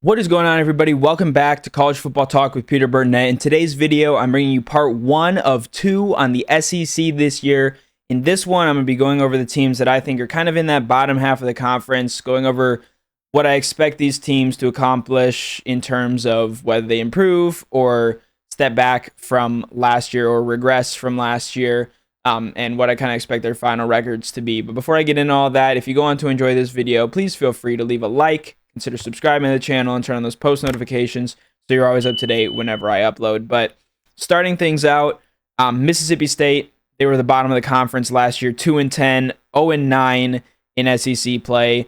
What is going on, everybody? Welcome back to College Football Talk with Peter Burnett. In today's video, I'm bringing you part 1 of 2 on the SEC this year. In this one, I'm going to be going over the teams that I think are kind of in that bottom half of the conference, going over what I expect these teams to accomplish in terms of whether they improve or step back from last year or regress from last year, and what I kind of expect their final records to be. But before I get into all that, if you go on to enjoy this video, please feel free to leave a like, consider subscribing to the channel, and turn on those post notifications so you're always up to date whenever I upload. But starting things out, Mississippi State, they were the bottom of the conference last year, 2-10, 0-9 in SEC play.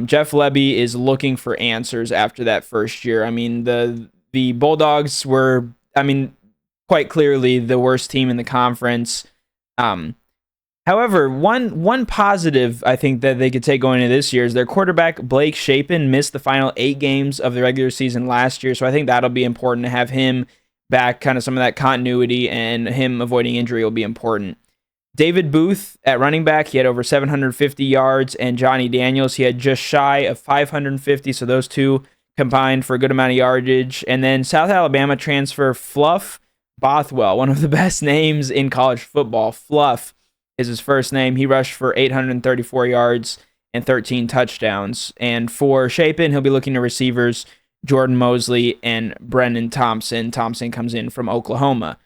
Jeff Lebby is looking for answers after that first year. I mean, the Bulldogs were, quite clearly the worst team in the conference. However, one positive I think that they could take going into this year is their quarterback, Blake Shapen, missed the final 8 games of the regular season last year, so I think that'll be important to have him back, kind of some of that continuity, and him avoiding injury will be important. David Booth at running back, he had over 750 yards, and Johnny Daniels, he had just shy of 550, so those two combined for a good amount of yardage. And then South Alabama transfer Fluff Bothwell, one of the best names in college football. Fluff is his first name. He rushed for 834 yards and 13 touchdowns. And for Shapen, he'll be looking to receivers Jordan Mosley and Brennan Thompson. Thompson comes in from Oklahoma.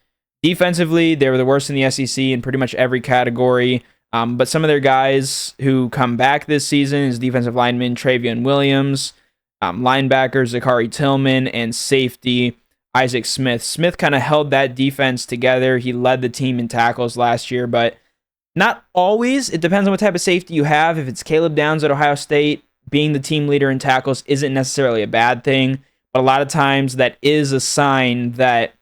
Defensively, they were the worst in the SEC in pretty much every category. But some of their guys who come back this season is defensive lineman Travion Williams, linebacker Zachary Tillman, and safety Isaac Smith. Smith kind of held that defense together. He led the team in tackles last year, but not always. It depends on what type of safety you have. If it's Caleb Downs at Ohio State, being the team leader in tackles isn't necessarily a bad thing, but a lot of times that is a sign that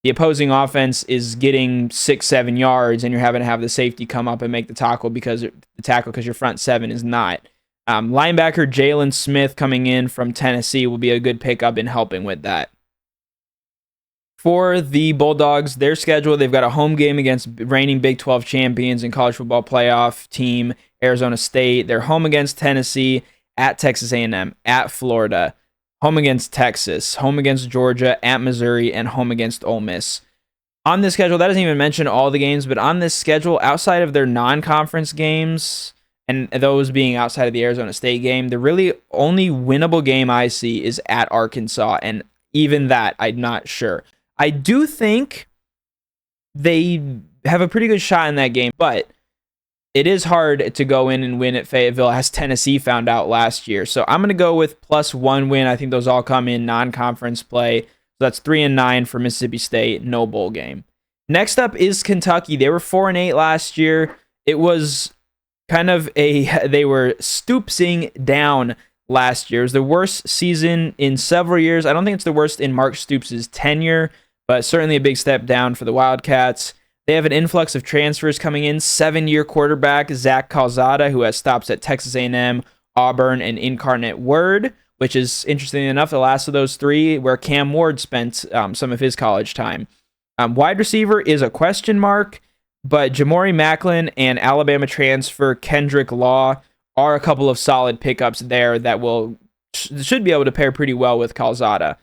the opposing offense is getting 6-7 yards and you're having to have the safety come up and make the tackle because your front seven is not. Linebacker Jalen Smith coming in from Tennessee will be a good pickup in helping with that. For the Bulldogs, their schedule, they've got a home game against reigning Big 12 champions and college football playoff team, Arizona State. They're home against Tennessee, at Texas A&M, at Florida, home against Texas, home against Georgia, at Missouri, and home against Ole Miss. On this schedule, that doesn't even mention all the games, but on this schedule, outside of their non-conference games, and those being outside of the Arizona State game, the really only winnable game I see is at Arkansas, and even that, I'm not sure. I do think they have a pretty good shot in that game, but it is hard to go in and win at Fayetteville, as Tennessee found out last year. So I'm going to go with +1 win. I think those all come in non-conference play. So that's 3-9 for Mississippi State, no bowl game. Next up is Kentucky. They were 4-8 last year. It was kind of they were stooping down last year. It was the worst season in several years. I don't think it's the worst in Mark Stoops' tenure, but certainly a big step down for the Wildcats. They have an influx of transfers coming in. 7-year quarterback Zach Calzada, who has stops at Texas A&M, Auburn, and Incarnate Word, which is, interesting enough, the last of those three where Cam Ward spent some of his college time. Wide receiver is a question mark, but Jamori Macklin and Alabama transfer Kendrick Law are a couple of solid pickups there that should be able to pair pretty well with Calzada.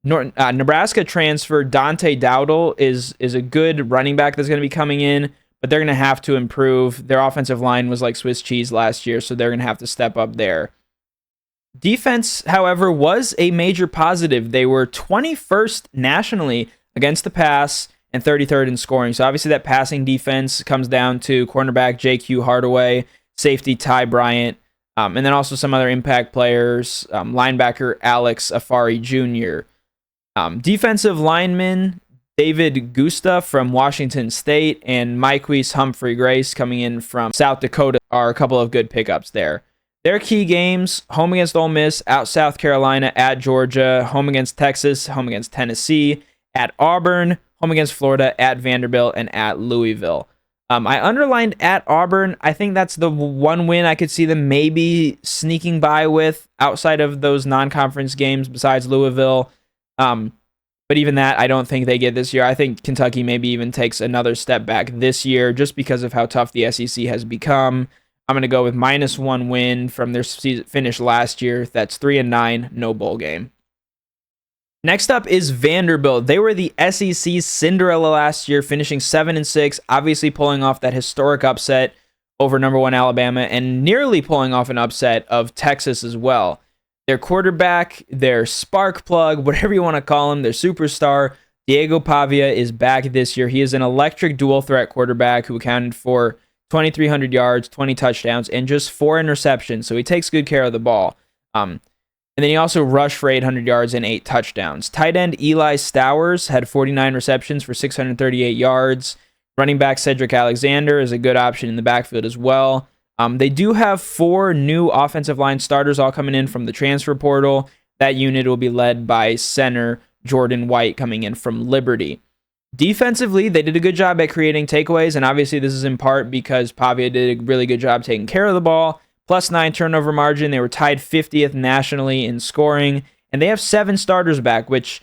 Nebraska transfer Dante Dowdle is a good running back that's going to be coming in, but they're going to have to improve. Their offensive line was like Swiss cheese last year, so they're going to have to step up there. Defense, however, was a major positive. They were 21st nationally against the pass and 33rd in scoring. So obviously that passing defense comes down to cornerback J.Q. Hardaway, safety Ty Bryant, and then also some other impact players, linebacker Alex Afari Jr., defensive lineman David Gusta from Washington State, and Myquise Humphrey Grace coming in from South Dakota are a couple of good pickups there. Their key games: home against Ole Miss, at South Carolina, at Georgia, home against Texas, home against Tennessee, at Auburn, home against Florida, at Vanderbilt, and at Louisville. I underlined at Auburn. I think that's the one win I could see them maybe sneaking by with outside of those non-conference games besides Louisville. But even that, I don't think they get this year. I think Kentucky maybe even takes another step back this year just because of how tough the SEC has become. I'm going to go with -1 win from their finish last year. That's 3-9, no bowl game. Next up is Vanderbilt. They were the SEC Cinderella last year, finishing 7-6, obviously pulling off that historic upset over #1 Alabama and nearly pulling off an upset of Texas as well. Their quarterback, their spark plug, whatever you want to call him, their superstar, Diego Pavia, is back this year. He is an electric dual threat quarterback who accounted for 2,300 yards, 20 touchdowns, and just 4 interceptions. So he takes good care of the ball. And then he also rushed for 800 yards and 8 touchdowns. Tight end Eli Stowers had 49 receptions for 638 yards. Running back Cedric Alexander is a good option in the backfield as well. They do have 4 new offensive line starters all coming in from the transfer portal. That unit will be led by center Jordan White coming in from Liberty. Defensively, they did a good job at creating takeaways, and obviously this is in part because Pavia did a really good job taking care of the ball. +9 turnover margin. They were tied 50th nationally in scoring, and they have 7 starters back, which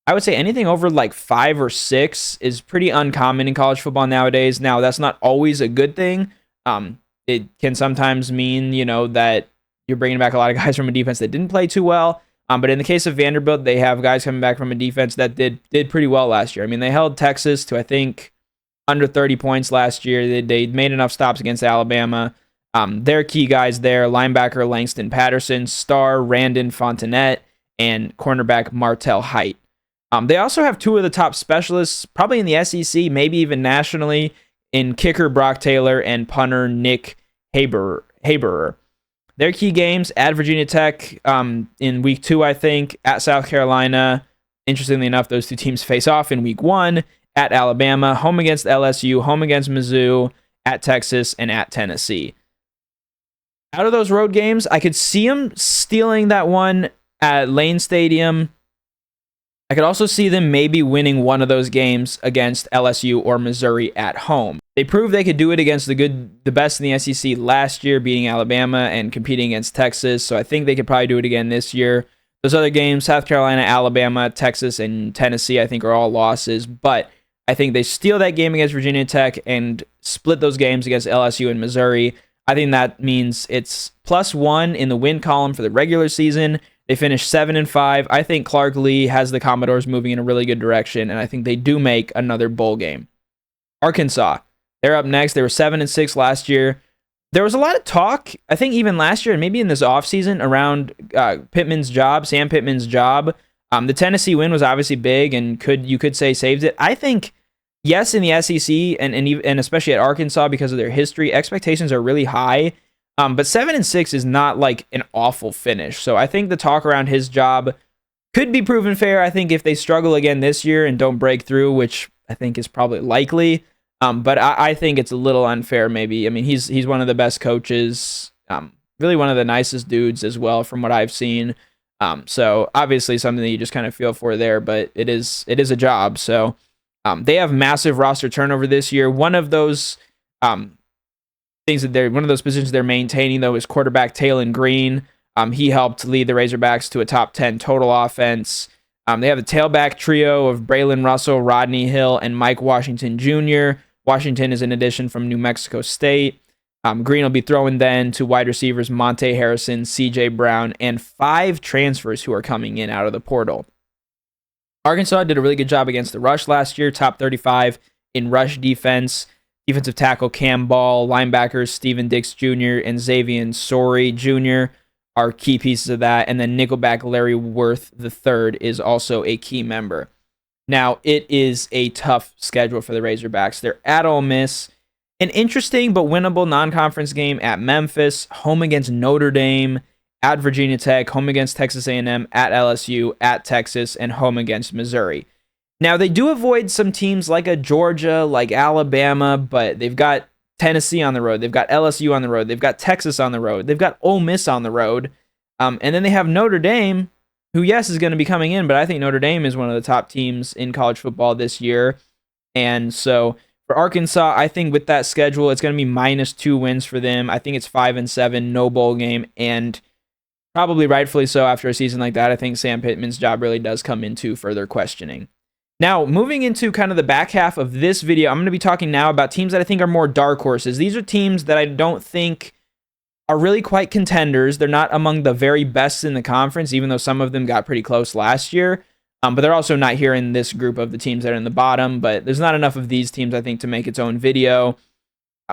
I would say anything over like 5 or 6 is pretty uncommon in college football nowadays. Now, that's not always a good thing. It can sometimes mean, that you're bringing back a lot of guys from a defense that didn't play too well. But in the case of Vanderbilt, they have guys coming back from a defense that did pretty well last year. I mean, they held Texas to, I think, under 30 points last year. They made enough stops against Alabama. Their key guys there, linebacker Langston Patterson, star Randon Fontenette, and cornerback Martell Height. They also have 2 of the top specialists, probably in the SEC, maybe even nationally, in kicker Brock Taylor and punter Nick Haberer. Their key games at Virginia Tech in week 2, I think, at South Carolina. Interestingly enough, those 2 teams face off in week 1, at Alabama, home against LSU, home against Mizzou, at Texas, and at Tennessee. Out of those road games, I could see them stealing that one at Lane Stadium. I could also see them maybe winning one of those games against LSU or Missouri at home. They proved they could do it against the best in the SEC last year, beating Alabama and competing against Texas. So I think they could probably do it again this year. Those other games, South Carolina, Alabama, Texas, and Tennessee, I think are all losses. But I think they steal that game against Virginia Tech and split those games against LSU and Missouri. I think that means it's +1 in the win column for the regular season. They finished 7-5. I think Clark Lee has the Commodores moving in a really good direction, and I think they do make another bowl game. Arkansas, they're up next. They were 7-6 last year. There was a lot of talk, I think even last year and maybe in this offseason, around Sam Pittman's job. The Tennessee win was obviously big and you could say saved it. I think, yes, in the SEC and especially at Arkansas because of their history, expectations are really high. But 7-6 is not like an awful finish. So I think the talk around his job could be proven fair. I think if they struggle again this year and don't break through, which I think is probably likely, but I think it's a little unfair maybe. I mean, he's one of the best coaches, really one of the nicest dudes as well from what I've seen. So obviously something that you just kind of feel for there, but it is a job. So they have massive roster turnover this year. One of those one of those positions they're maintaining though is quarterback Taylon Green. He helped lead the Razorbacks to a top 10 total offense. They have a tailback trio of Braylon Russell, Rodney Hill, and Mike Washington Jr. Washington is an addition from New Mexico State. Green will be throwing then to wide receivers Monte Harrison, CJ Brown, and 5 transfers who are coming in out of the portal. Arkansas did a really good job against the rush last year, top 35 in rush defense. Defensive tackle Cam Ball, linebackers Steven Dix Jr. and Xavier Sorey Jr. are key pieces of that. And then nickelback Larry Worth III is also a key member. Now, it is a tough schedule for the Razorbacks. They're at Ole Miss, an interesting but winnable non-conference game at Memphis, home against Notre Dame, at Virginia Tech, home against Texas A&M, at LSU, at Texas, and home against Missouri. Now, they do avoid some teams like a Georgia, like Alabama, but they've got Tennessee on the road. They've got LSU on the road. They've got Texas on the road. They've got Ole Miss on the road. And then they have Notre Dame, who, yes, is going to be coming in, but I think Notre Dame is one of the top teams in college football this year. And so for Arkansas, I think with that schedule, it's going to be -2 wins for them. I think it's 5-7, no bowl game, and probably rightfully so after a season like that. I think Sam Pittman's job really does come into further questioning. Now, moving into kind of the back half of this video, I'm going to be talking now about teams that I think are more dark horses. These are teams that I don't think are really quite contenders. They're not among the very best in the conference, even though some of them got pretty close last year. But they're also not here in this group of the teams that are in the bottom. But there's not enough of these teams, I think, to make its own video.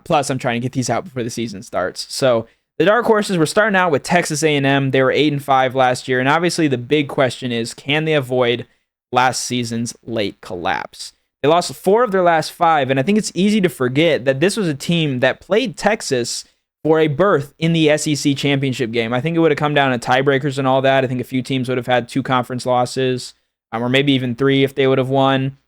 Plus, I'm trying to get these out before the season starts. So the dark horses, we're starting out with Texas A&M. They were 8-5 last year, and obviously the big question is, can they avoid last season's late collapse? They lost 4 of their last 5, and I think it's easy to forget that this was a team that played Texas for a berth in the SEC championship game. I think it would have come down to tiebreakers and all that. I think a few teams would have had 2 conference losses, or maybe even 3 if they would have won.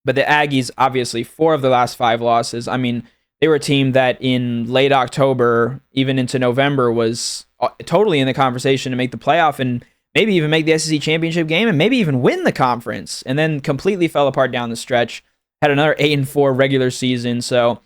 But the Aggies, obviously, 4 of the last 5 losses. I mean, they were a team that in late October, even into November, was totally in the conversation to make the playoff and maybe even make the SEC championship game and maybe even win the conference, and then completely fell apart down the stretch. Had another 8-4 regular season, so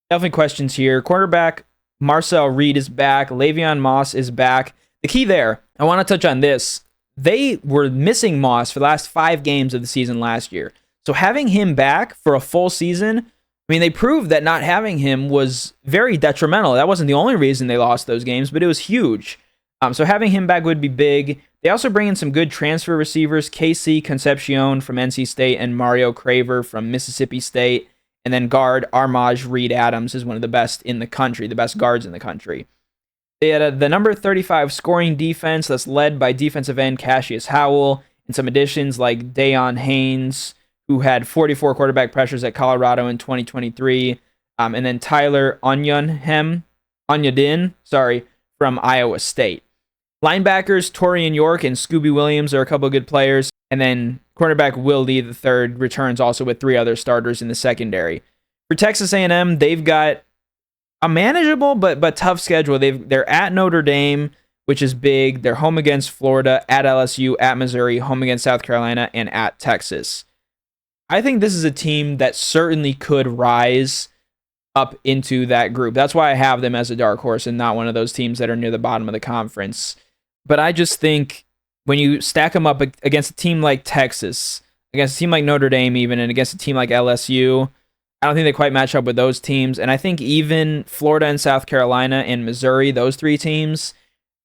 definitely questions here. Quarterback Marcel Reed is back. Le'Veon Moss is back. The key there, I want to touch on this. They were missing Moss for the last 5 games of the season last year. So having him back for a full season, I mean, they proved that not having him was very detrimental. That wasn't the only reason they lost those games, but it was huge. So having him back would be big. They also bring in some good transfer receivers, Casey Concepcion from NC State and Mario Craver from Mississippi State. And then guard Armaj Reed Adams is one of the best in the country, the best guards in the country. They had the number 35 scoring defense that's led by defensive end Cassius Howell and some additions like Dayon Haynes, who had 44 quarterback pressures at Colorado in 2023, and then Tyler Onyedin, from Iowa State. Linebackers Torian York and Scooby Williams are a couple of good players, and then cornerback Will Lee III returns also with 3 other starters in the secondary. For Texas A&M, they've got a manageable but tough schedule. They're at Notre Dame, which is big. They're home against Florida, at LSU, at Missouri, home against South Carolina, and at Texas. I think this is a team that certainly could rise up into that group. That's why I have them as a dark horse and not one of those teams that are near the bottom of the conference. But I just think when you stack them up against a team like Texas, against a team like Notre Dame even, and against a team like LSU, I don't think they quite match up with those teams. And I think even Florida and South Carolina and Missouri, those 3 teams,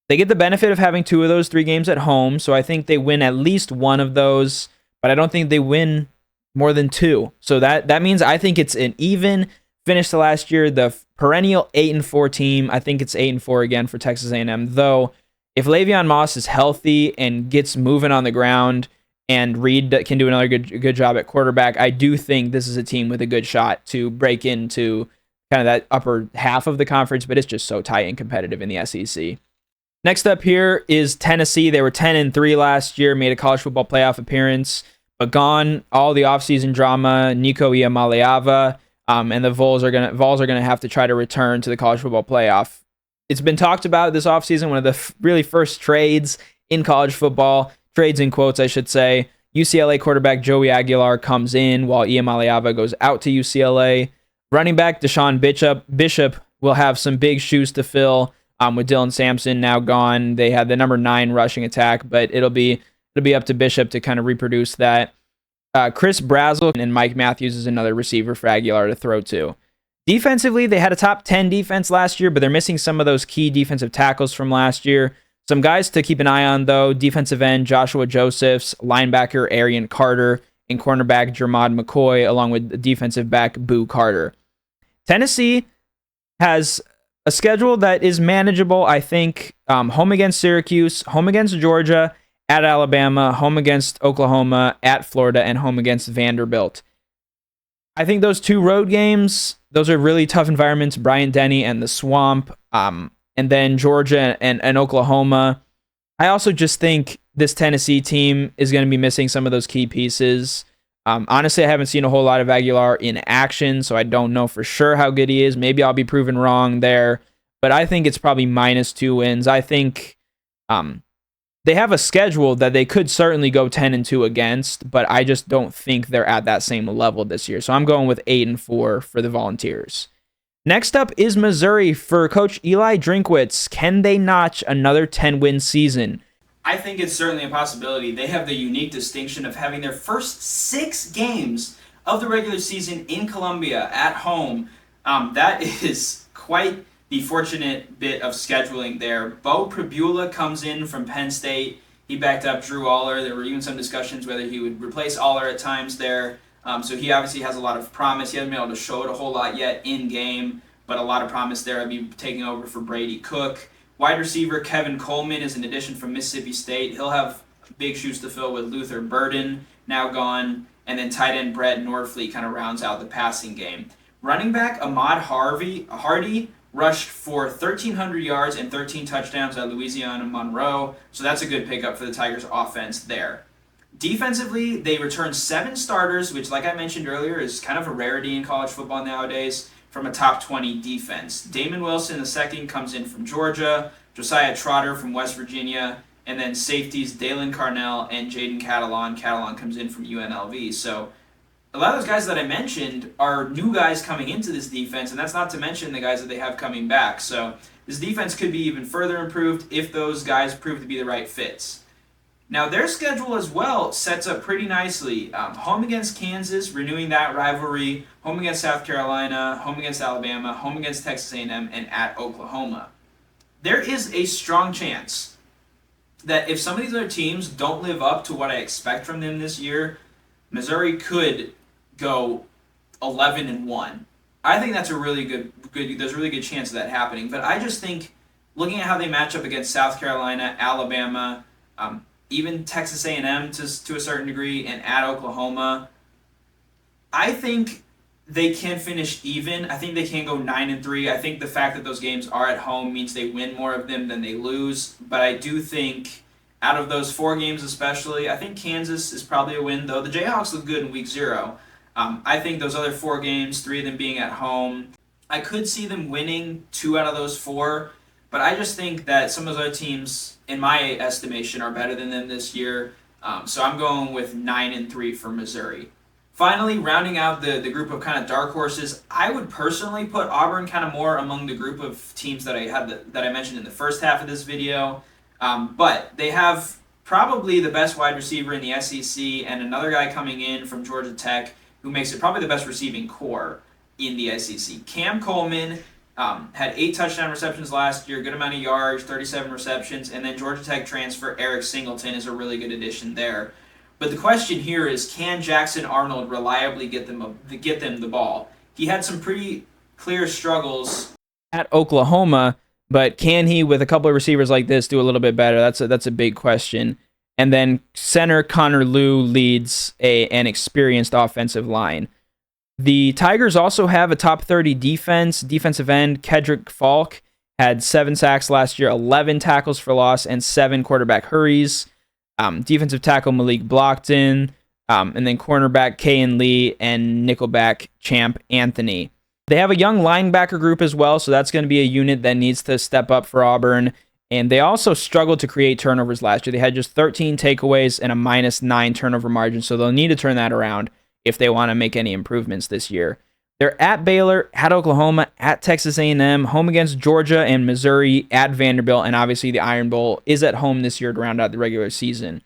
they get the benefit of having 2 of those 3 games at home. So I think they win at least one of those, but I don't think they win more than 2. So that means I think it's an even finish to last year. The perennial 8-4 team, I think it's 8-4 again for Texas A&M. Though, if Le'Veon Moss is healthy and gets moving on the ground, and Reed can do another good job at quarterback, I do think this is a team with a good shot to break into kind of that upper half of the conference, but it's just so tight and competitive in the SEC. Next up here is Tennessee. They were 10-3 last year, made a college football playoff appearance, but gone all the offseason drama. Nico Iamaleava, and the Vols are gonna have to try to return to the college football playoff. It's been talked about this offseason, one of the really first trades in college football. Trades in quotes, I should say. UCLA quarterback Joey Aguilar comes in while Iamaleava goes out to UCLA. Running back Deshaun Bishop will have some big shoes to fill with Dylan Sampson now gone. They had the number 9 rushing attack, but it'll be up to Bishop to kind of reproduce that. Chris Brazel and Mike Matthews is another receiver for Aguilar to throw to. Defensively, they had a top 10 defense last year, but they're missing some of those key defensive tackles from last year. Some guys to keep an eye on, though: defensive end Joshua Josephs, linebacker Arian Carter, and cornerback Jermod McCoy, along with defensive back Boo Carter. Tennessee has a schedule that is manageable, I think. Home against Syracuse, home against Georgia, at Alabama, home against Oklahoma, at Florida, and home against Vanderbilt. I think those 2 road games, those are really tough environments, Bryant-Denny and the Swamp. And then Georgia and Oklahoma. I also just think this Tennessee team is going to be missing some of those key pieces. Honestly, I haven't seen a whole lot of Aguilar in action, so I don't know for sure how good he is. Maybe I'll be proven wrong there, but I think it's probably -2 wins. I think they have a schedule that they could certainly go 10-2 against, but I just don't think they're at that same level this year. So I'm going with 8-4 for the Volunteers. Next up is Missouri for Coach Eli Drinkwitz. Can they notch another 10-win season? I think it's certainly a possibility. They have the unique distinction of having their first 6 games of the regular season in Columbia at home. That is quite the fortunate bit of scheduling there. Bo Pribula comes in from Penn State. He backed up Drew Aller. There were even some discussions whether he would replace Aller at times there. So he obviously has a lot of promise. He hasn't been able to show it a whole lot yet in game, but a lot of promise there. I'll be taking over for Brady Cook. Wide receiver Kevin Coleman is an addition from Mississippi State. He'll have big shoes to fill with Luther Burden, now gone, and then tight end Brett Norfleet kind of rounds out the passing game. Running back Ahmad Hardy rushed for 1,300 yards and 13 touchdowns at Louisiana Monroe, so that's a good pickup for the Tigers offense there. Defensively, they returned 7 starters, which, like I mentioned earlier, is kind of a rarity in college football nowadays, from a top 20 defense. Damon Wilson II comes in from Georgia, Josiah Trotter from West Virginia, and then safeties Dalen Carnell and Jaden Catalon. Catalon comes in from UNLV. So a lot of those guys that I mentioned are new guys coming into this defense, and that's not to mention the guys that they have coming back. So this defense could be even further improved if those guys prove to be the right fits. Now, their schedule as well sets up pretty nicely. Home against Kansas, renewing that rivalry. Home against South Carolina, home against Alabama, home against Texas A&M, and at Oklahoma. There is a strong chance that if some of these other teams don't live up to what I expect from them this year, Missouri could go 11-1. I think that's a really good. There's a really good chance of that happening. But I just think, looking at how they match up against South Carolina, Alabama, even Texas A&M to a certain degree, and at Oklahoma, I think they can finish even. I think they can go 9-3. I think the fact that those games are at home means they win more of them than they lose. But I do think out of those 4 games especially, I think Kansas is probably a win, though. The Jayhawks look good in week 0. I think those other 4 games, 3 of them being at home, I could see them winning 2 out of those 4. But I just think that some of those other teams, in my estimation, are better than them this year. So I'm going with 9-3 for Missouri. Finally, rounding out the group of kind of dark horses, I would personally put Auburn kind of more among the group of teams that I mentioned in the first half of this video. But they have probably the best wide receiver in the SEC and another guy coming in from Georgia Tech who makes it probably the best receiving core in the SEC. Cam Coleman had 8 touchdown receptions last year, good amount of yards, 37 receptions, and then Georgia Tech transfer Eric Singleton is a really good addition there. But the question here is, can Jackson Arnold reliably get them the ball? He had some pretty clear struggles at Oklahoma, but can he, with a couple of receivers like this, do a little bit better? That's a big question. And then center Connor Liu leads an experienced offensive line. The Tigers also have a top 30 defense. Defensive end Kedrick Falk had 7 sacks last year, 11 tackles for loss, and 7 quarterback hurries. Defensive tackle Malik Blockton, and then cornerback Kayan Lee and nickelback Champ Anthony. They have a young linebacker group as well, so that's going to be a unit that needs to step up for Auburn. And they also struggled to create turnovers last year. They had just 13 takeaways and a -9 turnover margin, so they'll need to turn that around if they want to make any improvements this year. They're at Baylor, at Oklahoma, at Texas A&M, home against Georgia and Missouri, at Vanderbilt, and obviously the Iron Bowl is at home this year to round out the regular season.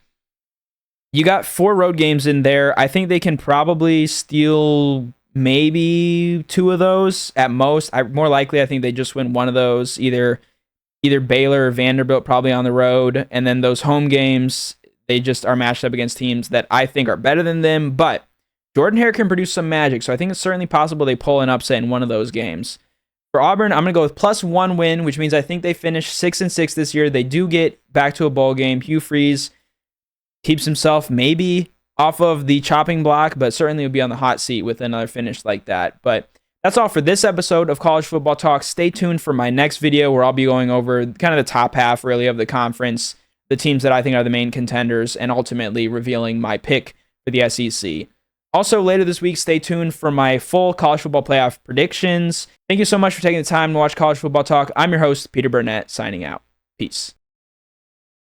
You got 4 road games in there. I think they can probably steal maybe 2 of those at most. More likely, I think they just win one of those, either Baylor or Vanderbilt, probably on the road. And then those home games, they just are matched up against teams that I think are better than them. But Jordan Hare can produce some magic, so I think it's certainly possible they pull an upset in one of those games. For Auburn, I'm going to go with +1 win, which means I think they finish 6-6 this year. They do get back to a bowl game. Hugh Freeze keeps himself maybe off of the chopping block, but certainly will be on the hot seat with another finish like that. But that's all for this episode of College Football Talk. Stay tuned for my next video where I'll be going over kind of the top half, really, of the conference, the teams that I think are the main contenders, and ultimately revealing my pick for the SEC. Also, later this week, stay tuned for my full college football playoff predictions. Thank you so much for taking the time to watch College Football Talk. I'm your host, Peter Burnett, signing out. Peace.